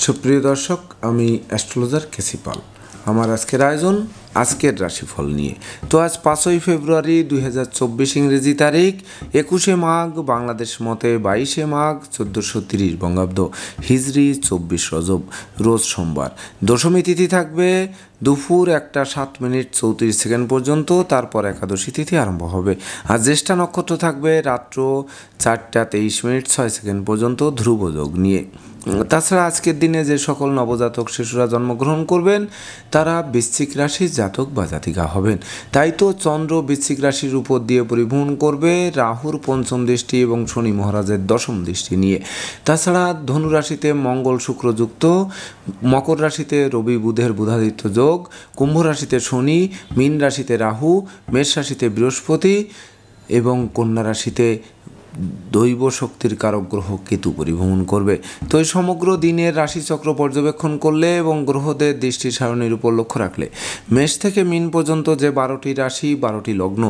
সুপ্রিয় দর্শক, আমি অ্যাস্ট্রোলজার কেসি পাল। আমার আজকের আয়োজন আজকের রাশিফল নিয়ে। তো আজ 5ই ফেব্রুয়ারি 2024 ইংরেজি তারিখ, 21শে মাঘ বাংলাদেশ মতে 22শে মাঘ 1430 বঙ্গাব্দ, হিজরি 24 রজব, রোজ সোমবার। দশমী তিথি থাকবে দুপুর 1:07:34 পর্যন্ত, তারপর একাদশী তিথি আরম্ভ হবে। আর জ্যেষ্ঠা নক্ষত্র থাকবে রাত্র 4:23:06 পর্যন্ত ধ্রুব যোগ নিয়ে। তাছাড়া আজকের দিনে যে সকল নবজাতক শিশুরা জন্মগ্রহণ করবেন তারা বৃশ্চিক রাশির জাতক বা জাতিকা হবেন। তাই তো চন্দ্র বৃশ্চিক রাশির উপর দিয়ে পরিভ্রমণ করবে রাহুর পঞ্চম দৃষ্টি এবং শনি মহারাজের দশম দৃষ্টি নিয়ে। তাছাড়া ধনু রাশিতে মঙ্গল শুক্র যুক্ত, মকর রাশিতে রবি বুধের বুধাদিত্য যোগ, কুম্ভ রাশিতে শনি, মীন রাশিতে রাহু, মেষ রাশিতে বৃহস্পতি এবং কন্যা রাশিতে দৈব শক্তির কারক গ্রহ কেতু পরিভ্রমণ করবে। তো এই সমগ্র দিনের রাশিচক্র পর্যবেক্ষণ করলে এবং গ্রহদের দৃষ্টি সারণীর উপর লক্ষ্য রাখলে মেষ থেকে মীন পর্যন্ত যে 12টি রাশি, 12টি লগ্ন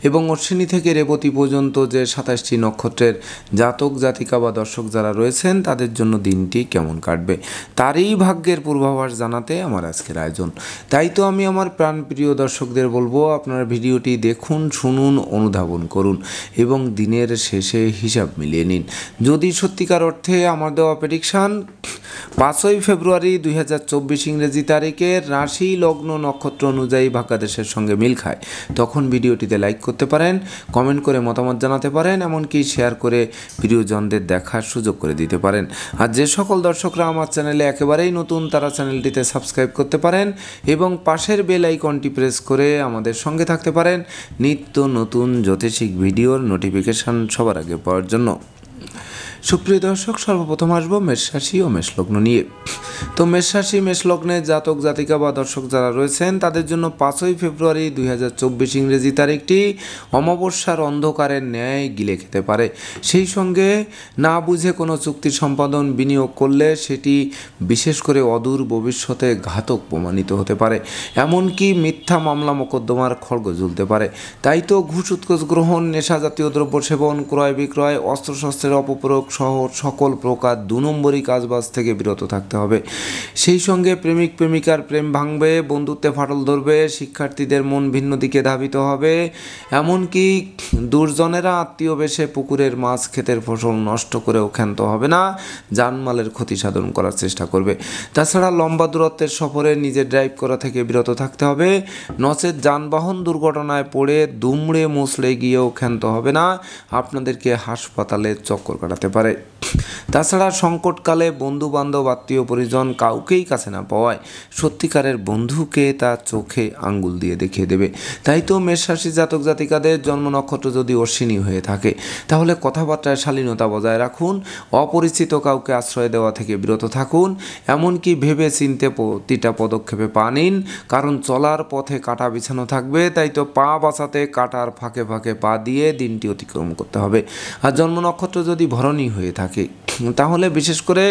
এবং অশ্বিনী থেকে রেবতী পর্যন্ত যে 27টি নক্ষত্রের জাতক জাতিকা বা দর্শক যারা রয়েছেন তাদের জন্য দিনটি কেমন কাটবে তারই ভাগ্যের পূর্বাভাস জানাতে আমার আজকের আয়োজন। তাই তো আমি আমার প্রাণপ্রিয় দর্শকদের বলবো, আপনারা ভিডিওটি দেখুন, শুনুন, অনুধাবন করুন এবং দিনের শেষে হিসাব মিলিয়ে নিন। যদি সত্যিকার অর্থে আমার দেওয়া প্রেডিকশান 5ই ফেব্রুয়ারি 2024 ইংরেজি তারিখের রাশি লগ্ন নক্ষত্র অনুযায়ী ভাগ্যাদেশের সঙ্গে মিল খায়, তখন ভিডিওটিতে লাইক করতে পারেন, কমেন্ট করে মতামত জানাতে পারেন, এমনকি শেয়ার করে প্রিয়জনদের দেখার সুযোগ করে দিতে পারেন। আর যে সকল দর্শকরা আমার চ্যানেলে একেবারেই নতুন তারা চ্যানেলটিতে সাবস্ক্রাইব করতে পারেন এবং পাশের বেল আইকনটি প্রেস করে আমাদের সঙ্গে থাকতে পারেন নিত্য নতুন জ্যোতিষিক ভিডিওর নোটিফিকেশান সবার আগে পাওয়ার জন্য। সুপ্রিয় দর্শক, সর্বপ্রথম আসবো মেষ রাশি ও মেষ লগ্ন নিয়ে। তো মেষ রাশি মেষ লগ্নের জাতক জাতিকা বা দর্শক যারা রয়েছেন তাদের জন্য 5ই ফেব্রুয়ারি 2024 ইংরেজি তারিখটি অমাবস্যার অন্ধকারের ন্যায় গিলে খেতে পারে। সেই সঙ্গে না বুঝে কোনো চুক্তি সম্পাদন বিনিয়োগ করলে সেটি বিশেষ করে অদূর ভবিষ্যতে ঘাতক প্রমাণিত হতে পারে, এমনকি মিথ্যা মামলা মোকদ্দমার খড়গ ঝুলতে পারে। তাই তো ঘুষ উৎকোচ গ্রহণ, নেশা জাতীয় দ্রব্য সেবন, ক্রয় বিক্রয়, অস্ত্রশস্ত্রের অপপ্রয়োগ সহ সকল প্রকার 2 নম্বরই কাজবাজ থেকে বিরত থাকতে হবে। সেই সঙ্গে প্রেমিক প্রেমিকার প্রেম ভাঙবে, বন্ধুত্বে ফাটল ধরবে, শিক্ষার্থীদের মন ভিন্ন দিকে ধাবিত হবে, এমনকি দুর্জনেরা আত্মীয় বেশে পুকুরের মাছ ক্ষেতের ফসল নষ্ট করেও ক্ষান্ত হবে না, জানমালের ক্ষতি সাধন করার চেষ্টা করবে। তাছাড়া লম্বা দূরত্বের সফরে নিজে ড্রাইভ করা থেকে বিরত থাকতে হবে, নচেত যানবাহন দুর্ঘটনায় পড়ে দুমড়ে মুচড়ে গিয়েও ক্ষান্ত হবে না, আপনাদেরকে হাসপাতালে চক্কর কাটাতে পারে। তাছাড়া সংকটকালে বন্ধু বান্ধব আত্মীয় পরিজন কাউকেই কাছে না পাওয়ায় সত্যিকারের বন্ধুকে তার চোখে আঙ্গুল দিয়ে দেখিয়ে দেবে। তাই তো মেষ রাশি জাতক জাতিকাদের জন্ম নক্ষত্র যদি অশ্বিনী হয়ে থাকে তাহলে কথাবার্তায় শালীনতা বজায় রাখুন, অপরিচিত কাউকে আশ্রয় দেওয়া থেকে বিরত থাকুন, এমনকি ভেবে চিনতে প্রতিটা পদক্ষেপে পা নিন, কারণ চলার পথে কাঁটা বিছানো থাকবে। তাই তো পা বাঁচাতে কাঁটার ফাঁকে ফাঁকে পা দিয়ে দিনটি অতিক্রম করতে হবে। আর জন্ম নক্ষত্র যদি ভরণী হয়ে থাকে তাহলে বিশেষ করে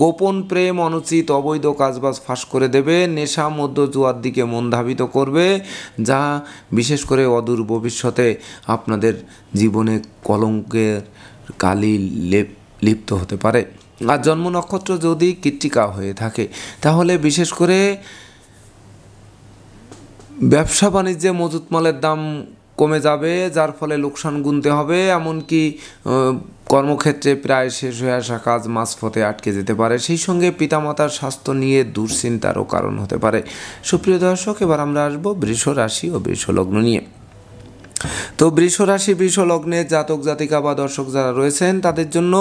গোপন প্রেম, অনুচিত অবৈধ কাজবাজ ফাঁস করে দেবে, নেশা মধ্য জুয়ার দিকে মন ধাবিত করবে, যা বিশেষ করে অদূর ভবিষ্যতে আপনাদের জীবনে কলঙ্কের কালি লিপ্ত হতে পারে। আর জন্ম নক্ষত্র যদি কৃত্তিকা হয়ে থাকে তাহলে বিশেষ করে ব্যবসা বাণিজ্যে মজুত মালের দাম কমে যাবে, যার ফলে লোকসান গুনতে হবে, এমনকি কর্মক্ষেত্রে প্রায় শেষ হয়ে আসা কাজ মাঝপথে আটকে যেতে পারে। সেই সঙ্গে পিতামাতার স্বাস্থ্য নিয়ে দুশ্চিন্তারও কারণ হতে পারে। সুপ্রিয় দর্শক, এবার আমরা আসবো বৃষ রাশি ও বৃষ লগ্ন নিয়ে। তো বৃষ রাশি বৃষ লগ্নের জাতক জাতিকা বা দর্শক যারা রয়েছেন তাদের জন্য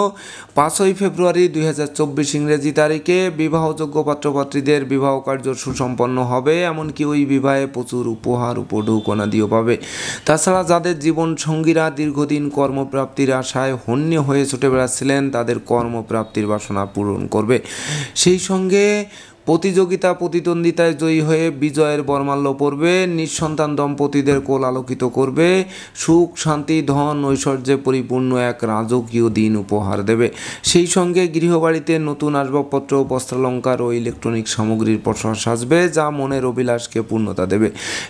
5ই ফেব্রুয়ারি 2024 ইংরেজি তারিখে বিবাহযোগ্য পাত্রপাত্রীদের বিবাহ কার্য সুসম্পন্ন হবে, এমনকি ওই বিবাহে প্রচুর উপহার উপঢৌকনাদিও পাবে। তাছাড়া যাদের জীবন সঙ্গীরা দীর্ঘদিন কর্মপ্রাপ্তির আশায় হন্যে হয়ে ছুটে বেড়াচ্ছিলেন তাদের কর্মপ্রাপ্তির বাসনা পূরণ করবে। সেই সঙ্গে প্রতিযোগিতা প্রতিদ্বন্দ্বিতায় জয়ী হয়ে বিজয়ের বর্মাল্য পড়বে, নিঃসন্তান দম্পতিদের কোল আলোকিত করবে, সুখ শান্তি ধন ঐশ্বর্যে পরিপূর্ণ এক রাজকীয় দিন উপহার দেবে। সেই সঙ্গে গৃহবাড়িতে নতুন আসবাবপত্র বস্ত্রালঙ্কার ও ইলেকট্রনিক সামগ্রীর প্রসার সাজবে, যা মনের অভিলাষকে পূর্ণতা দেবে।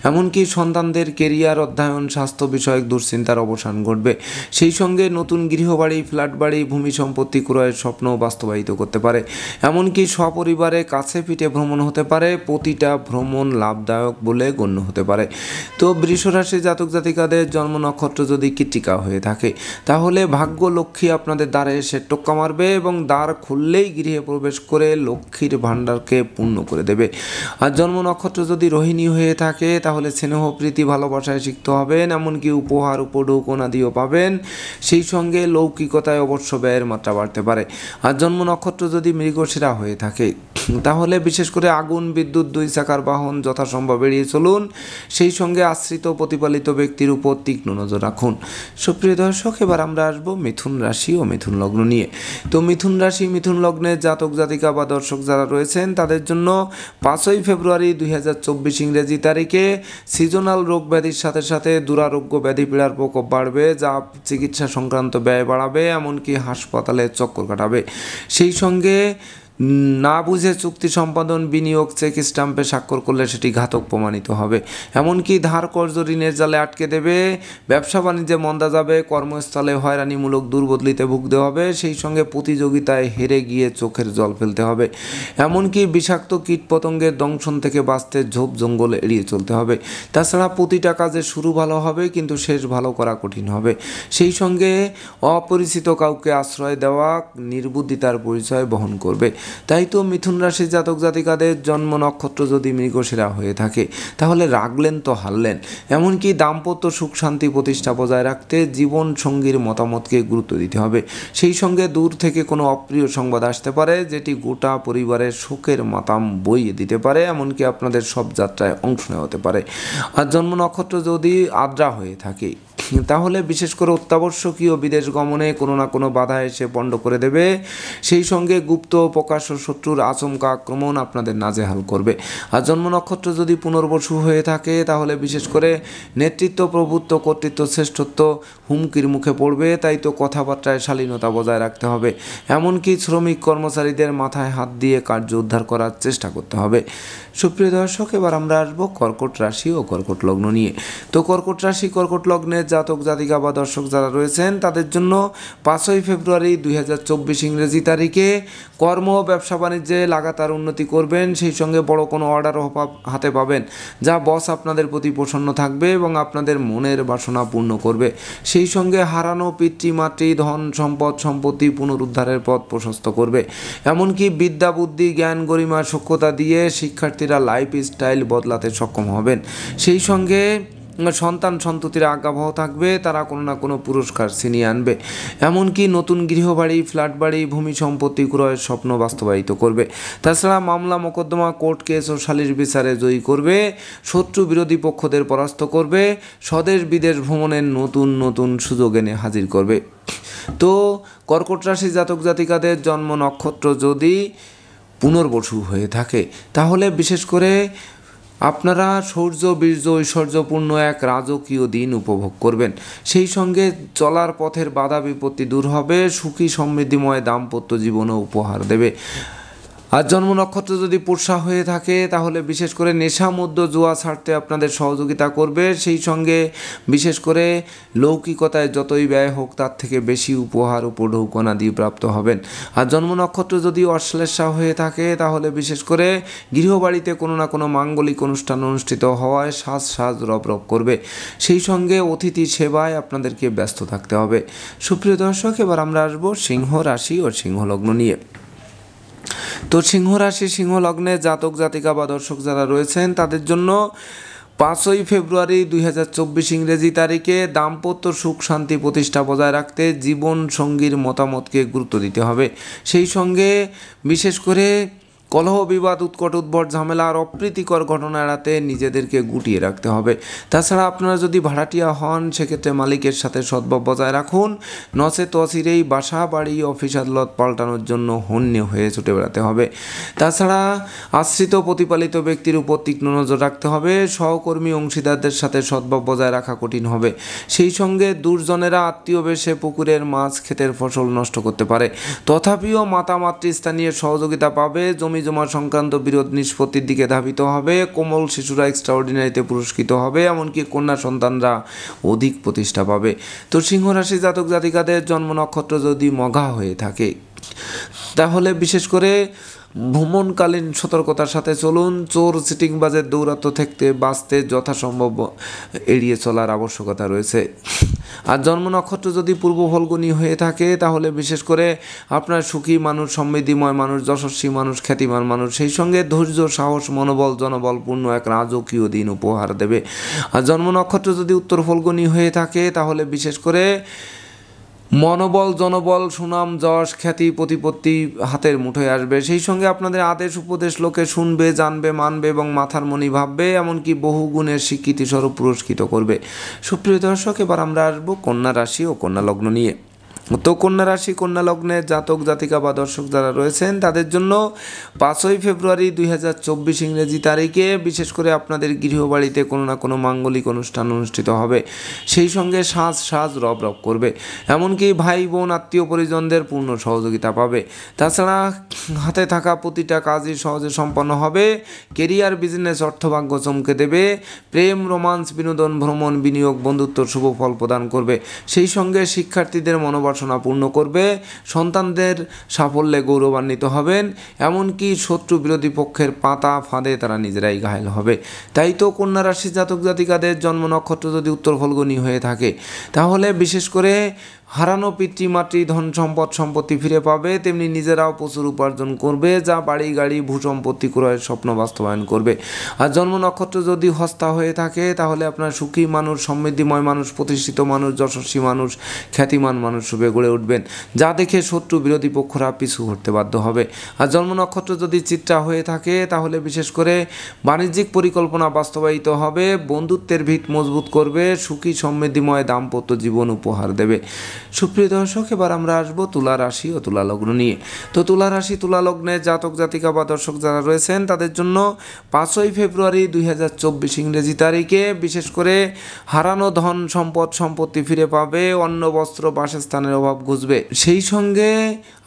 এমনকি সন্তানদের কেরিয়ার অধ্যয়ন স্বাস্থ্য বিষয়ক দুশ্চিন্তার অবসান ঘটবে। সেই সঙ্গে নতুন গৃহবাড়ি ফ্ল্যাট বাড়ি ভূমি সম্পত্তি ক্রয়ের স্বপ্ন বাস্তবায়িত করতে পারে। এমনকি সপরিবারে কাছে পিঠে ভ্রমণ হতে পারে, প্রতিটা ভ্রমণ লাভদায়ক বলে গণ্য হতে পারে। তো বৃষরাশি জাতক জাতিকাদের জন্ম নক্ষত্র যদি কৃত্তিকা হয়ে থাকে তাহলে ভাগ্য লক্ষ্মী আপনাদের দ্বারে এসে টোক্কা মারবে এবং দ্বার খুললেই গৃহে প্রবেশ করে লক্ষ্মীর ভাণ্ডারকে পূর্ণ করে দেবে। আর জন্ম নক্ষত্র যদি রোহিণী হয়ে থাকে তাহলে স্নেহ প্রীতি ভালোবাসায় শিখতে হবেন, এমনকি উপহার উপঢৌকন আদিও পাবেন। সেই সঙ্গে লৌকিকতায় অবশ্য ব্যয়ের মাত্রা বাড়তে পারে। আর জন্ম নক্ষত্র যদি মৃগশিরা হয়ে থাকে তাহলে বিশেষ করে আগুন বিদ্যুৎ দুই চাকার বাহন যথাসম্ভব এড়িয়ে চলুন। সেই সঙ্গে আশ্রিত প্রতিপালিত ব্যক্তির উপর তীক্ষ্ণ নজর রাখুন। সুপ্রিয় দর্শক, এবার আমরা আসবো মিথুন রাশি ও মিথুন লগ্ন নিয়ে। তো মিথুন রাশি মিথুন লগ্নের জাতক জাতিকা বা দর্শক যারা রয়েছেন তাদের জন্য 5ই ফেব্রুয়ারি 2024 ইংরেজি তারিখে সিজনাল রোগ ব্যাধির সাথে সাথে দুরারোগ্য ব্যাধি পীড়ার প্রকোপ বাড়বে, যা চিকিৎসা সংক্রান্ত ব্যয় বাড়াবে, এমনকি হাসপাতালে চক্কর কাটাবে। সেই সঙ্গে না বুঝে চুক্তি সম্পাদন বিনিয়োগ চেক স্ট্যাম্পে স্বাক্ষর করলে সেটি ঘাতক প্রমাণিত হবে। এমনকি ধার কর্জ ঋণের জালে আটকে দেবে, ব্যবসা বাণিজ্যে মন্দা যাবে, কর্মস্থলে হয়রানিমূলক দুর্বদলিতে ভুগতে হবে। সেই সঙ্গে প্রতিযোগিতায় হেরে গিয়ে চোখের জল ফেলতে হবে। এমনকি বিষাক্ত কীটপতঙ্গের দংশন থেকে বাঁচতে ঝোপ জঙ্গল এড়িয়ে চলতে হবে। তাছাড়া প্রতিটা কাজে শুরু ভালো হবে কিন্তু শেষ ভালো করা কঠিন হবে। সেই সঙ্গে অপরিচিত কাউকে আশ্রয় দেওয়া নির্বুদ্ধিতার পরিচয় বহন করবে। তাই তো মিথুন রাশির জাতক জাতিকাদের জন্ম নক্ষত্র যদি মৃগশিরা হয়ে থাকে তাহলে রাগলেন তো হারলেন। এমনকি দাম্পত্য সুখ শান্তি প্রতিষ্ঠা বজায় রাখতে জীবন সঙ্গীর মতামতকে গুরুত্ব দিতে হবে। সেই সঙ্গে দূর থেকে কোনো অপ্রিয় সংবাদ আসতে পারে যেটি গোটা পরিবারের শোকের মাতাম বইয়ে দিতে পারে, এমনকি আপনাদের সব যাত্রায় অংশ নেওয়া হতে পারে। আর জন্ম নক্ষত্র যদি আদ্রা হয়ে থাকে তাহলে বিশেষ করে অত্যাবশ্যকীয় বিদেশ গমনে কোনো না কোনো বাধা এসে পণ্ড করে দেবে। সেই সঙ্গে গুপ্ত প্রকাশ্য শত্রুর আচমকা আক্রমণ আপনাদের নাজেহাল করবে। আর জন্ম নক্ষত্র যদি পুনর্বসু হয়ে থাকে তাহলে বিশেষ করে নেতৃত্ব প্রভুত্ব কর্তৃত্ব শ্রেষ্ঠত্ব হুমকির মুখে পড়বে। তাই তো কথাবার্তায় শালীনতা বজায় রাখতে হবে, এমনকি শ্রমিক কর্মচারীদের মাথায় হাত দিয়ে কার্য উদ্ধার করার চেষ্টা করতে হবে। সুপ্রিয় দর্শক, এবার আমরা আসবো কর্কট রাশি ও কর্কট লগ্ন নিয়ে। তো কর্কট রাশি কর্কট লগ্নের জাতক জাতিকা বা দর্শক যারা রয়েছেন তাদের জন্য 5ই ফেব্রুয়ারি 2024 ইংরেজি তারিখে কর্ম ব্যবসা বাণিজ্যে লাগাতার উন্নতি করবেন। সেই সঙ্গে বড় কোনো অর্ডারও হাতে পাবেন, যা বস আপনাদের প্রতি প্রসন্ন থাকবে এবং আপনাদের মনের বাসনা পূর্ণ করবে। সেই সঙ্গে হারানো পিতৃমাতৃ ধন সম্পদ সম্পত্তি পুনরুদ্ধারের পথ প্রশস্ত করবে। এমনকি বিদ্যা বুদ্ধি জ্ঞান গরিমা সক্ষতা দিয়ে শিক্ষার্থীরা লাইফ স্টাইল বদলাতে সক্ষম হবেন। সেই সঙ্গে সন্তান সন্ততিরা আজ্ঞাবহ থাকবে, তারা কোনো না কোনো পুরস্কার ছিনিয়ে আনবে। এমনকি নতুন গৃহবাড়ি ফ্ল্যাট বাড়ি ভূমি সম্পত্তি ক্রয়ের স্বপ্ন বাস্তবায়িত করবে। তাছাড়া মামলা মোকদ্দমা কোর্ট কেস ও সালিশ বিচারে জয়ী করবে, শত্রু বিরোধী পক্ষদের পরাস্ত করবে, স্বদেশ বিদেশ ভ্রমণের নতুন নতুন সুযোগ এনে হাজির করবে। তো কর্কট রাশি জাতক জাতিকাদের জন্ম নক্ষত্র যদি পুনর্বসু হয়ে থাকে তাহলে বিশেষ করে আপনারা শৌর্য বীর্য ঐশ্বর্যপূর্ণ এক রাজকীয় দিন উপভোগ করবেন। সেই সঙ্গে চলার পথের বাধা বিপত্তি দূর হবে, সুখী সমৃদ্ধিময় দাম্পত্য জীবনও উপহার দেবে। আর জন্ম নক্ষত্র যদি পুরসা হয়ে থাকে তাহলে বিশেষ করে নেশা মধ্য জুয়া ছাড়তে আপনাদের সহযোগিতা করবে। সেই সঙ্গে বিশেষ করে লৌকিকতায় যতই ব্যয় হোক তার থেকে বেশি উপহার উপঢৌকন আদি প্রাপ্ত হবেন। আর জন্ম নক্ষত্র যদি অশ্লেষা হয়ে থাকে তাহলে বিশেষ করে গৃহবাড়িতে কোনো না কোনো মাঙ্গলিক অনুষ্ঠান অনুষ্ঠিত হওয়ায় সাজ রব করবে। সেই সঙ্গে অতিথি সেবায় আপনাদেরকে ব্যস্ত থাকতে হবে। সুপ্রিয় দর্শক, এবার আমরা আসবো সিংহ রাশি ও সিংহ লগ্ন নিয়ে। তো সিংহ রাশি সিংহ লগ্নে জাতক জাতিকা বা দর্শক যারা রয়েছেন তাদের জন্য 5ই ফেব্রুয়ারি 2024 ইংরেজি তারিখে দাম্পত্য সুখ শান্তি প্রতিষ্ঠা বজায় রাখতে জীবন সঙ্গীর মতামতকে গুরুত্ব দিতে হবে। সেই সঙ্গে বিশেষ করে কলহ বিবাদ উৎকট উদ্ভট ঝামেলা আর অপ্রীতিকর ঘটনা এড়াতে নিজেদেরকে গুটিয়ে রাখতে হবে। তাছাড়া আপনারা যদি ভাড়াটিয়া হন সেক্ষেত্রে মালিকের সাথে সদ্ভাব বজায় রাখুন, নচেত অচিরেই বাসা বাড়ি অফিস আদালত পাল্টানোর জন্য হন্যে হয়ে ছুটে বেড়াতে হবে। তাছাড়া আশ্রিত প্রতিপালিত ব্যক্তির উপর তীক্ষ্ণ নজর রাখতে হবে, সহকর্মী অংশীদারদের সাথে সদ্ভাব বজায় রাখা কঠিন হবে। সেই সঙ্গে দুর্জনেরা আত্মীয় বেশে পুকুরের মাছ ক্ষেতের ফসল নষ্ট করতে পারে, তথাপিও মাতা মাতৃস্থানীয় সহযোগিতা পাবে। জমি জমা সংক্রান্ত বিরোধ নিষ্পত্তির দিকে ধাবিত হবে, কোমল শিশুরা এক্সট্রাঅর্ডিনারিতে পুরস্কৃত হবে, এমনকি কন্যা সন্তানরা অধিক প্রতিষ্ঠা পাবে। তো সিংহ রাশি জাতক জাতিকাদের জন্ম নক্ষত্র যদি মঘা হয়ে থাকে তাহলে বিশেষ করে ভ্রমণকালীন সতর্কতার সাথে চলুন। চোর চিটিংবাজের দৌরাত্ম্য থেকে বাঁচতে যথাসম্ভব এড়িয়ে চলার আবশ্যকতা রয়েছে। আর জন্ম নক্ষত্র যদি পূর্ব ফল্গুনী হয়ে থাকে তাহলে বিশেষ করে আপনার সুখী মানুষ, সমৃদ্ধিময় মানুষ, যশস্বী মানুষ, খ্যাতিমান মানুষ, সেই সঙ্গে ধৈর্য, সাহস, মনোবল, জনবলপূর্ণ এক রাজকীয় দিন উপহার দেবে। আর জন্ম নক্ষত্র যদি উত্তর ফল্গুনী হয়ে থাকে তাহলে বিশেষ করে মনোবল, জনবল, সুনাম, যশ, খ্যাতি, প্রতিপত্তি হাতের মুঠোয় আসবে। সেই সঙ্গে আপনাদের আদেশ উপদেশ লোকে শুনবে, জানবে, মানবে এবং মাথার মনি ভাববে, এমনকি বহু গুণের স্বীকৃতিস্বরূপ পুরস্কৃত করবে। সুপ্রিয় দর্শক, এবার আমরা আসবো কন্যা রাশি ও কন্যা লগ্ন নিয়ে। তো কন্যা রাশি, কন্যা লগ্নের জাতক জাতিকা বা দর্শক যারা রয়েছেন তাদের জন্য 5ই ফেব্রুয়ারি 2024 ইংরেজি তারিখে বিশেষ করে আপনাদের গৃহবাড়িতে কোনো না কোনো মাঙ্গলিক অনুষ্ঠান অনুষ্ঠিত হবে। সেই সঙ্গে সাজ রব করবে, এমনকি ভাই বোন আত্মীয় পরিজনদের পূর্ণ সহযোগিতা পাবে। তাছাড়া হাতে থাকা প্রতিটা কাজই সহজে সম্পন্ন হবে। কেরিয়ার, বিজনেস, অর্থভাগ্য চমকে দেবে। প্রেম, রোমান্স, বিনোদন, ভ্রমণ, বিনিয়োগ, বন্ধুত্ব শুভ ফল প্রদান করবে। সেই সঙ্গে শিক্ষার্থীদের মনোবাসনা পূর্ণ করবে। সন্তানদের সাফল্যে গৌরবান্বিত হবেন, এমনকি শত্রু বিরোধী পক্ষের পাতা ফাঁদে তারা নিজেরাই ঘায়েল হবে। তাই তো কন্যা রাশি জাতক জাতিকাদের জন্ম নক্ষত্র যদি উত্তর ফল্গুনী হয়ে থাকে তাহলে বিশেষ করে হারানো পিতৃমাতৃ ধন সম্পদ সম্পত্তি ফিরে পাবে, তেমনি নিজেরাও প্রচুর উপার্জন করবে, যা বাড়ি গাড়ি ভূ সম্পত্তি ক্রয়ের স্বপ্ন বাস্তবায়ন করবে। আর জন্ম নক্ষত্র যদি হস্তা হয়ে থাকে তাহলে আপনার সুখী মানুষ, সমৃদ্ধিময় মানুষ, প্রতিষ্ঠিত মানুষ, যশস্বী মানুষ, খ্যাতিমান মানুষ রূপে গড়ে উঠবেন, যা দেখে শত্রু বিরোধী পক্ষরা পিছু হটতে বাধ্য হবে। আর জন্ম নক্ষত্র যদি চিত্রা হয়ে থাকে তাহলে বিশেষ করে বাণিজ্যিক পরিকল্পনা বাস্তবায়িত হবে, বন্ধুত্বের ভিত মজবুত করবে, সুখী সমৃদ্ধিময় দাম্পত্য জীবন উপহার দেবে। সুপ্রিয় দর্শক, এবার আমরা আসবো তুলা রাশি ও তুলা লগ্ন নিয়ে। তো তুলা রাশি, তুলা লগ্নের জাতক জাতিকা বা দর্শক যারা রয়েছেন তাদের জন্য 5ই ফেব্রুয়ারি 2024 ইংরেজি তারিখে বিশেষ করে হারানো ধন সম্পদ সম্পত্তি ফিরে পাবে, অন্ন বস্ত্র বাসস্থানের অভাব ঘুচবে। সেই সঙ্গে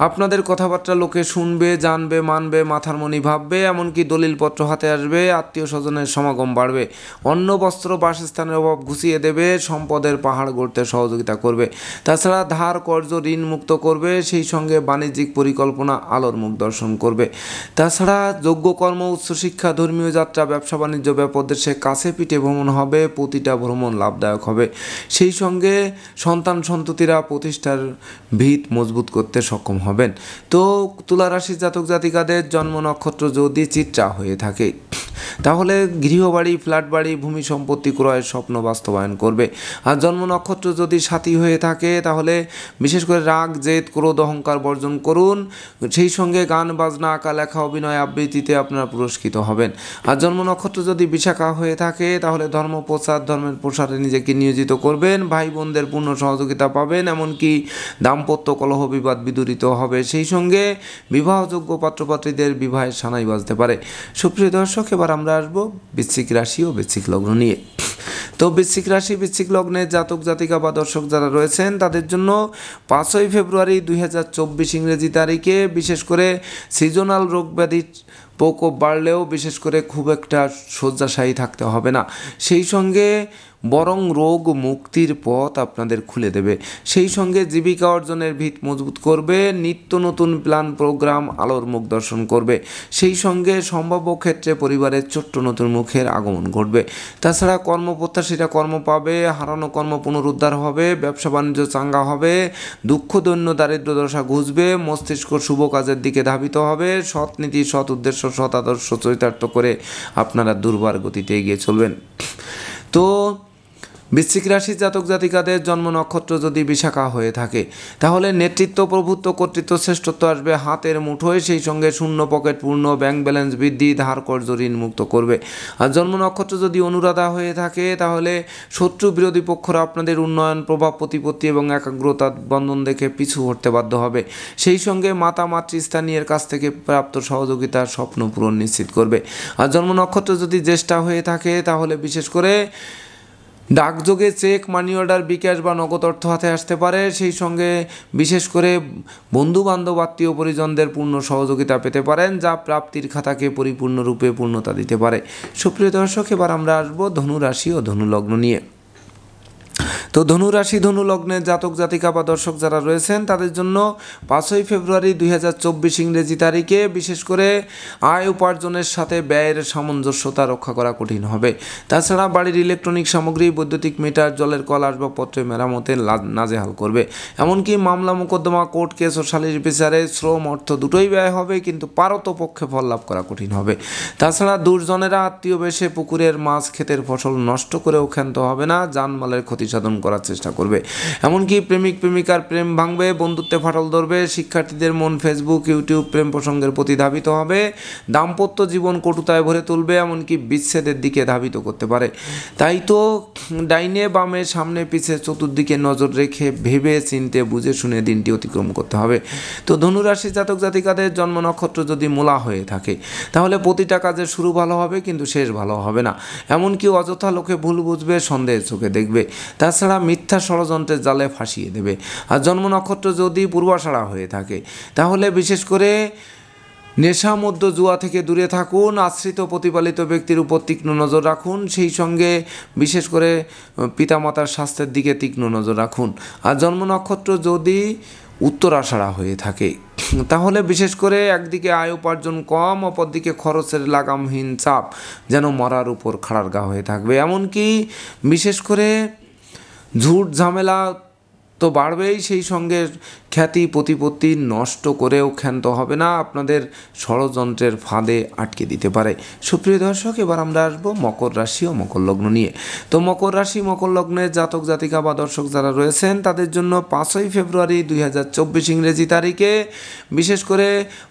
আপনাদের কথাবার্তা লোকে শুনবে, জানবে, মানবে, মাথার মনি ভাববে, এমনকি দলিলপত্র হাতে আসবে, আত্মীয় স্বজনের সমাগম বাড়বে। অন্ন বস্ত্র বাসস্থানের অভাব ঘুচিয়ে দেবে, সম্পদের পাহাড় গড়তে সহযোগিতা করবে। তাছাড়া ধার কর্জ ঋণ মুক্ত করবে, সেই সঙ্গে বাণিজ্যিক পরিকল্পনা আলোর মুখ দর্শন করবে। তাছাড়া যোগ্য কর্ম, উচ্চশিক্ষা, ধর্মীয় যাত্রা, ব্যবসা বাণিজ্য ব্যাপদেশে কাছে পিঠে ভ্রমণ হবে, প্রতিটা ভ্রমণ লাভদায়ক হবে। সেই সঙ্গে সন্তান সন্ততিরা প্রতিষ্ঠার ভিত মজবুত করতে সক্ষম হবেন। তো তুলা রাশির জাতক জাতিকাদের জন্ম নক্ষত্র যদি চিত্রা হয়ে থাকে তাহলে গৃহবাড়ি, ফ্ল্যাট বাড়ি, ভূমি সম্পত্তি ক্রয়ের স্বপ্ন বাস্তবায়ন করবে। আর জন্ম নক্ষত্র যদি সাথী হয়ে থাকে তাহলে বিশেষ করে রাগ, জেদ, ক্রোধ, অহংকার বর্জন করুন। সেই সঙ্গে গান বাজনা, আঁকা লেখা, অভিনয়, আবৃত্তিতে আপনারা পুরস্কৃত হবেন। আর জন্ম নক্ষত্র যদি বিশাখা হয়ে থাকে তাহলে ধর্ম প্রচার, ধর্মের প্রসারে নিজেকে নিয়োজিত করবেন, ভাই বোনদের পূর্ণ সহযোগিতা পাবেন, এমনকি দাম্পত্য কলহ বিবাদ বিদূরিত হবে। সেই সঙ্গে বিবাহযোগ্য পাত্রপাত্রীদের বিবাহের সানাই বাজতে পারে। সুপ্রিয় দর্শক, এবার আমরা আসবো বৃশ্চিক রাশি ও বৃশ্চিক লগ্ন নিয়ে। তো বৃশ্চিক রাশি, বৃশ্চিক লগ্নের জাতক জাতিকা বা দর্শক যারা রয়েছেন তাদের জন্য 5ই ফেব্রুয়ারি 2024 ইংরেজি তারিখে বিশেষ করে সিজনাল রোগ ব্যাধির প্রকোপ বাড়লেও বিশেষ করে খুব একটা শয্যাশায়ী থাকতে হবে না। সেই সঙ্গে বরং রোগ মুক্তির পথ আপনাদের খুলে দেবে। সেই সঙ্গে জীবিকা অর্জনের ভিত মজবুত করবে, নিত্য নতুন প্ল্যান প্রোগ্রাম আলোর মুখ দর্শন করবে। সেই সঙ্গে সম্ভাব্য ক্ষেত্রে পরিবারের ছোট্ট নতুন মুখের আগমন ঘটবে। তাছাড়া কর্মপ্রত্যাশীরা কর্ম পাবে, হারানো কর্ম পুনরুদ্ধার হবে, ব্যবসা বাণিজ্য চাঙ্গা হবে, দুঃখ দৈন্য দারিদ্র দশা ঘুচবে, মস্তিষ্ক শুভ কাজের দিকে ধাবিত হবে, সৎ নীতি, সৎ উদ্দেশ্য, সৎ আদর্শ চরিতার্থ করে আপনারা দুর্বার গতিতে এগিয়ে চলবেন। তো বৃশ্চিক রাশির জাতক জাতিকাদের জন্ম নক্ষত্র যদি বিশাখা হয়ে থাকে তাহলে নেতৃত্ব, প্রভুত্ব, কর্তৃত্ব, শ্রেষ্ঠত্ব আসবে হাতের মুঠোয়। সেই সঙ্গে শূন্য পকেট পূর্ণ, ব্যাংক ব্যালেন্স বৃদ্ধি, ধার কর্জ ঋণ মুক্ত করবে। আর জন্ম নক্ষত্র যদি অনুরাধা হয়ে থাকে তাহলে শত্রু বিরোধী পক্ষরা আপনাদের উন্নয়ন, প্রভাব, প্রতিপত্তি এবং একাগ্রতার বন্ধন দেখে পিছু হটতে বাধ্য হবে। সেই সঙ্গে মাতা মাতৃস্থানীয়ের কাছ থেকে প্রাপ্ত সহযোগিতার স্বপ্ন পূরণ নিশ্চিত করবে। আর জন্ম নক্ষত্র যদি জ্যেষ্ঠা হয়ে থাকে তাহলে বিশেষ করে ডাকযোগে চেক, মানি অর্ডার, বিকাশ বা নগদ অর্থ হাতে আসতে পারে। সেই সঙ্গে বিশেষ করে বন্ধু বান্ধব, আত্মীয় পরিজনদের পূর্ণ সহযোগিতা পেতে পারেন, যা প্রাপ্তির খাতাকে পরিপূর্ণরূপে পূর্ণতা দিতে পারে। সুপ্রিয় দর্শক, এবার আমরা আসবো ধনু রাশি ও ধনু লগ্ন নিয়ে। তো ধনু রাশি, ধনু লগ্নের জাতক জাতিকা বা দর্শক যারা রয়েছেন তাদের জন্য 5ই ফেব্রুয়ারি 2024 ইংরেজি তারিখে বিশেষ করে আয় উপার্জনের সাথে ব্যয়ের সামঞ্জস্যতা রক্ষা করা কঠিন হবে। তাছাড়া বাড়ির ইলেকট্রনিক সামগ্রী, বৈদ্যুতিক মিটার, জলের কল, আসবাবপত্রের মেরামতে নাজেহাল করবে। এমনকি মামলা মোকদ্দমা, কোর্ট কেস ও সালিশ বিচারে শ্রম, অর্থ দুটোই ব্যয় হবে, কিন্তু পারতপক্ষে ফল লাভ করা কঠিন হবে। তাছাড়া দুর্জনেরা আত্মীয় বেশে পুকুরের মাছ, ক্ষেতের ফসল নষ্ট করেও ক্ষান্ত হবে না, জানমালের ক্ষতি সাধন করার চেষ্টা করবে। এমনকি প্রেমিক প্রেমিকার প্রেম ভাঙবে, বন্ধুত্বে ফাটল ধরবে, শিক্ষার্থীদের মন ফেসবুক, ইউটিউব প্রেম প্রসঙ্গের প্রতি ধাবিত হবে, দাম্পত্য জীবন কটুতায় ভরে তুলবে, এমনকি বিচ্ছেদের দিকে ধাবিত করতে পারে। তাই তো ডাইনে বামে, সামনে পিছে, চতুর্দিকে নজর রেখে ভেবে চিনতে বুঝে শুনে দিনটি অতিক্রম করতে হবে। তো ধনুরাশি জাতক জাতিকাদের জন্ম নক্ষত্র যদি মূলা হয়ে থাকে তাহলে প্রতিটা কাজের শুরু ভালো হবে কিন্তু শেষ ভালো হবে না। এমনকি অযথা লোকে ভুল বুঝবে, সন্দেহের চোখে দেখবে, তাছাড়া মিথ্যা ষড়যন্ত্রের জালে ফাঁসিয়ে দেবে। আর জন্ম নক্ষত্র যদি পূর্বাষাঢ়া হয়ে থাকে তাহলে বিশেষ করে নেশা, মদ্য, জুয়া থেকে দূরে থাকুন, আশ্রিত প্রতিপালিত ব্যক্তির উপর তীক্ষ্ণ নজর রাখুন। সেই সঙ্গে বিশেষ করে পিতামাতার স্বাস্থ্যের দিকে তীক্ষ্ণ নজর রাখুন। আর জন্ম নক্ষত্র যদি উত্তরাষাঢ়া হয়ে থাকে তাহলে বিশেষ করে একদিকে আয় উপার্জন কম, অপরদিকে খরচের লাগামহীন চাপ যেন মরার উপর খাড়ারগা হয়ে থাকবে। এমনকি বিশেষ করে ঝুট ঝামেলা তো বাড়বেই, সেই সঙ্গে খ্যাতি প্রতিপত্তি নষ্ট করেও ক্ষান্ত হবে না, আপনাদের ষড়যন্ত্রের ফাঁদে আটকে দিতে পারে। সুপ্রিয় দর্শক, এবার আমরা আসবো মকর রাশি ও মকর লগ্ন নিয়ে। তো মকর রাশি, মকর লগ্নের জাতক জাতিকা বা দর্শক যারা রয়েছেন তাদের জন্য 5ই ফেব্রুয়ারি 2024 ইংরেজি তারিখে বিশেষ করে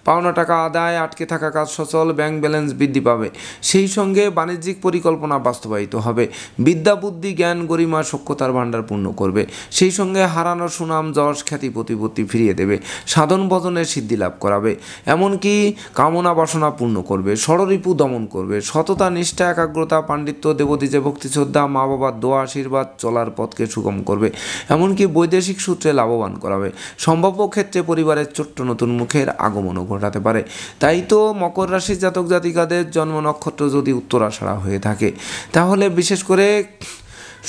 পাওনা টাকা আদায়, আটকে থাকা কাজ সচল, ব্যাংক ব্যালেন্স বৃদ্ধি পাবে। সেই সঙ্গে বাণিজ্যিক পরিকল্পনা বাস্তবায়িত হবে, বিদ্যা, বুদ্ধি, জ্ঞান, গরিমা, সক্ষতার ভাণ্ডার পূর্ণ করবে। সেই সঙ্গে হারানো সুনাম, যশ, খ্যাতি, প্রতিপত্তি ফিরিয়ে দেবে, সাধন ভজনের সিদ্ধি লাভ করাবে, এমনকি কামনা বাসনা পূর্ণ করবে, ষড়রিপু দমন করবে, সততা, নিষ্ঠা, একাগ্রতা, পাণ্ডিত্য, দেবদীজে ভক্তি শ্রদ্ধা, মা বাবার দোয়া আশীর্বাদ চলার পথকে সুগম করবে, এমনকি বৈদেশিক সূত্রে লাভবান করাবে। সম্ভাব্য ক্ষেত্রে পরিবারের ছোট্ট নতুন মুখের আগমনও ঘটাতে পারে। তাই তো মকর রাশির জাতক জাতিকাদের জন্ম নক্ষত্র যদি উত্তরাষাঢ়া হয়ে থাকে তাহলে বিশেষ করে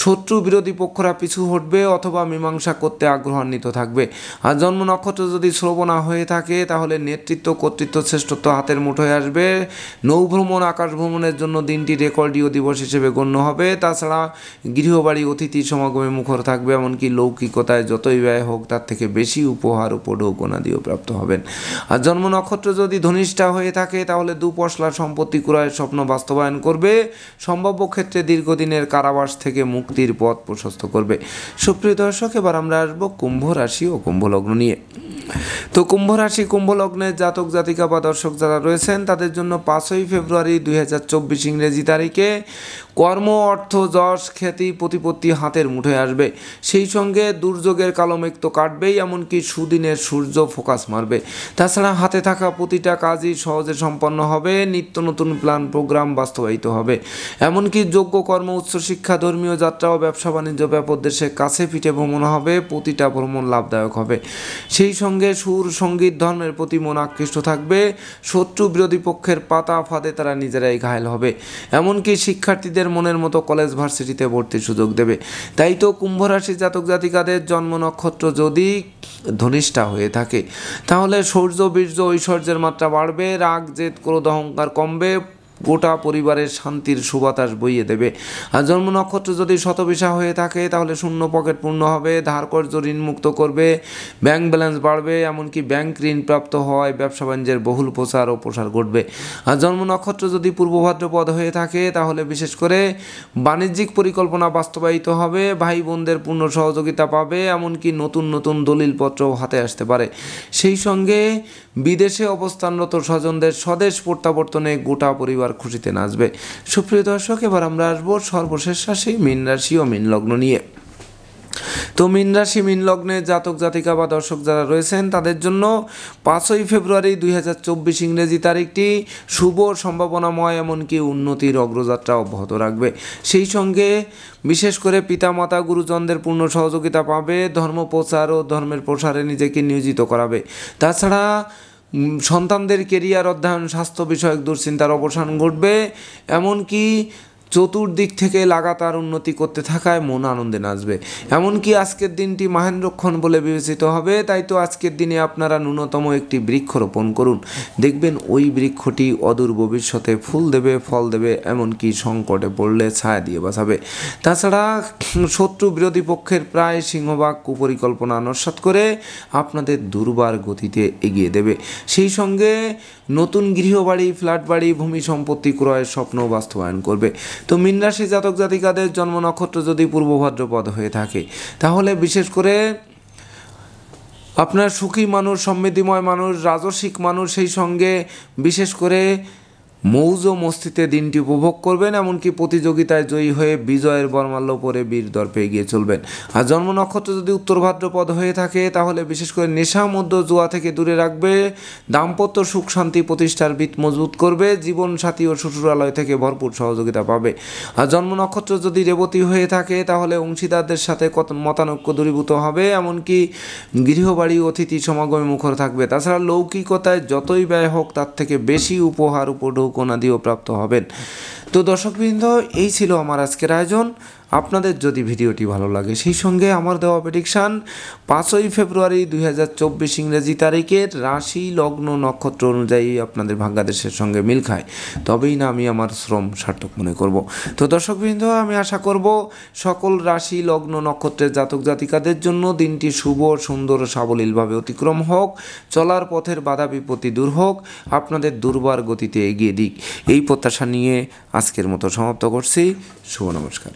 শত্রু বিরোধী পক্ষরা পিছু হটবে অথবা মীমাংসা করতে আগ্রহান্বিত থাকবে। আর জন্ম নক্ষত্র যদি শ্রবণা হয়ে থাকে তাহলে নেতৃত্ব, কর্তৃত্ব, শ্রেষ্ঠত্ব হাতের মুঠোয় আসবে। নৌভ্রমণ, আকাশ ভ্রমণের জন্য দিনটি রেকর্ডীয় দিবস হিসেবে গণ্য হবে। তাছাড়া গৃহবাড়ি অতিথি সমাগমে মুখর থাকবে, এমনকি লৌকিকতায় যতই ব্যয় হোক তার থেকে বেশি উপহার, উপঢৌকনাদিও প্রাপ্ত হবেন। আর জন্ম নক্ষত্র যদি ধনিষ্ঠা হয়ে থাকে তাহলে দুপশলা সম্পত্তি ক্রয়ের স্বপ্ন বাস্তবায়ন করবে, সম্ভাব্য ক্ষেত্রে দীর্ঘদিনের কারাবাস থেকে মুক্তির পথ প্রশস্ত করবে। সুপ্রিয় দর্শক, এবার আমরা আসবো কুম্ভ রাশি ও কুম্ভ লগ্ন নিয়ে। তো কুম্ভ রাশি, কুম্ভ লগ্নের জাতক জাতিকা বা দর্শক যারা রয়েছেন তাদের জন্য 5ই ফেব্রুয়ারি 2024 ইংরেজি তারিখে কর্ম, অর্থ, যশ, খ্যাতি, প্রতিপত্তি হাতের মুঠোয় আসবে। সেই সঙ্গে দুর্যোগের কালো মেঘ তো কাটবেই, এমনকি সুদিনের সূর্য ফোকাস মারবে। তাছাড়া হাতে থাকা প্রতিটা কাজই সহজে সম্পন্ন হবে, নিত্য নতুন প্ল্যান প্রোগ্রাম বাস্তবায়িত হবে, এমনকি যোগ্য কর্ম, উচ্চশিক্ষা, ধর্মীয় যাত্রা ও ব্যবসা বাণিজ্য ব্যাপক দেশে কাছে পিঠে ভ্রমণ হবে, প্রতিটা ভ্রমণ লাভদায়ক হবে। সেই সঙ্গে সুর, সঙ্গীত, ধর্মের প্রতি মন আকৃষ্ট থাকবে, শত্রু বিরোধী পক্ষের পাতা ফাঁদে তারা নিজেরাই ঘায়েল হবে, এমনকি শিক্ষার্থীদের মনের মতো কলেজ ভার্সিটিতে ভর্তির সুযোগ দেবে। তাই তো কুম্ভ রাশি জাতক জাতিকাদের জন্ম নক্ষত্র যদি ধনিষ্ঠা হয়ে থাকে তাহলে শৌর্য, বীর্য, ঐশ্বর্যের মাত্রা বাড়বে, রাগ, জেদ, ক্রোধ, অহংকার কমবে, গোটা পরিবারের শান্তির সুবাতাস বইয়ে দেবে। আর জন্ম নক্ষত্র যদি শতবিশা হয়ে থাকে তাহলে শূন্য পকেট পূর্ণ হবে, ধার কর্জ ঋণ মুক্ত করবে, ব্যাংক ব্যালেন্স বাড়বে, এমনকি ব্যাংক ঋণ প্রাপ্ত হয়, ব্যবসা বাণিজ্যের বহুল প্রচার ও প্রসার ঘটবে। আর জন্ম নক্ষত্র যদি পূর্ব ভাদ্রপদ হয়ে থাকে তাহলে বিশেষ করে বাণিজ্যিক পরিকল্পনা বাস্তবায়িত হবে, ভাই বোনদের পূর্ণ সহযোগিতা পাবে, এমনকি নতুন নতুন দলিলপত্রও হাতে আসতে পারে। সেই সঙ্গে বিদেশে অবস্থানরত স্বজনদের স্বদেশ প্রত্যাবর্তনে গোটা পরিবার খুশিতে নাচবে। সুপ্রিয় দর্শক, এবার আমরা আসবো সর্বশেষ রাশি মীন রাশি ও মীন লগ্ন নিয়ে। তো মীন রাশি মীন লগ্নে জাতক জাতিকা বা দর্শক যারা রয়েছেন তাদের জন্য 5ই ফেব্রুয়ারি 2024 ইংরেজি তারিখটি শুভ সম্ভাবনাময়, এমনকি উন্নতির অগ্রযাত্রা অব্যাহত রাখবে। সেই সঙ্গে বিশেষ করে পিতামাতা গুরুজনদের পূর্ণ সহযোগিতা পাবে, ধর্ম প্রচার ও ধর্মের প্রসারে নিজেকে নিয়োজিত করাবে। তাছাড়া সন্তানদের কেরিয়ার অধ্যয়ন স্বাস্থ্য বিষয়ক দুশ্চিন্তার অবসান ঘটবে, এমনকি চতুর্দিক থেকে লাগাতার উন্নতি করতে থাকায় মন আনন্দে নাচবে। এমনকি আজকের দিনটি মহেন্দ্রক্ষণ বলে বিবেচিত হবে। তাই তো আজকের দিনে আপনারা ন্যূনতম একটি বৃক্ষ রোপণ করুন, দেখবেন ওই বৃক্ষটি অদূর ভবিষ্যতে ফুল দেবে, ফল দেবে, এমনকি সংকটে পড়লে ছায়া দিয়ে বাঁচাবে। তাছাড়া শত্রু বিরোধী পক্ষের প্রায় সিংহভাগ কুপরিকল্পনা নস্যাৎ করে আপনাদের দুর্বার গতিতে এগিয়ে দেবে। সেই সঙ্গে নতুন গৃহবাড়ি, ফ্ল্যাট বাড়ি, ভূমি সম্পত্তি ক্রয়ের স্বপ্ন বাস্তবায়ন করবে। তো মীন রাশি জাতক জাতিকাদের জন্ম নক্ষত্র যদি পূর্ব ভাদ্রপদ হয়ে থাকে তাহলে বিশেষ করে আপনার সুখী মানুষ, সমৃদ্ধিময় মানুষ, রাজসিক মানুষ, সেই সঙ্গে বিশেষ করে মৌজ মস্তিতে দিনটি উপভোগ করবেন, এমনকি প্রতিযোগিতায় জয়ী হয়ে বিজয়ের বর্মাল্য পরে বীর দর্পে এগিয়ে চলবেন। আর জন্ম নক্ষত্র যদি উত্তর ভাদ্রপদ হয়ে থাকে তাহলে বিশেষ করে নেশা মধ্য জুয়া থেকে দূরে রাখবে, দাম্পত্য সুখ শান্তি প্রতিষ্ঠার ভিত মজবুত করবে, জীবনসাথী ও শ্বশুরালয় থেকে ভরপুর সহযোগিতা পাবে। আর জন্ম নক্ষত্র যদি রেবতী হয়ে থাকে তাহলে অংশীদারদের সাথে মতানৈক্য দূরীভূত হবে, এমনকি গৃহবাড়ি অতিথি সমাগমে মুখর থাকবে। তাছাড়া লৌকিকতায় যতই ব্যয় হোক তার থেকে বেশি উপহার উপঢৌকনাদিও প্রাপ্ত হবেন। তো দর্শকবৃন্দ, এই ছিল আমার আজকের আয়োজন। আপনাদের যদি ভিডিওটি ভালো লাগে সেই সঙ্গে আমার দেওয়া প্রেডিকশান 5ই ফেব্রুয়ারি 2024 ইংরেজি তারিখের রাশি লগ্ন নক্ষত্র অনুযায়ী আপনাদের ভাগ্যাদেশের সঙ্গে মিল খায়, তবেই না আমি আমার শ্রম সার্থক মনে করব। তো দর্শকবৃন্দ, আমি আশা করব সকল রাশি লগ্ন নক্ষত্রের জাতক জাতিকাদের জন্য দিনটি শুভ, সুন্দর, সাবলীলভাবে অতিক্রম হোক, চলার পথের বাধা বিপত্তি দূর হোক, আপনাদের দুর্বার গতিতে এগিয়ে দিক, এই প্রত্যাশা নিয়ে আজকের মতো সমাপ্ত করছি। শুভ নমস্কার।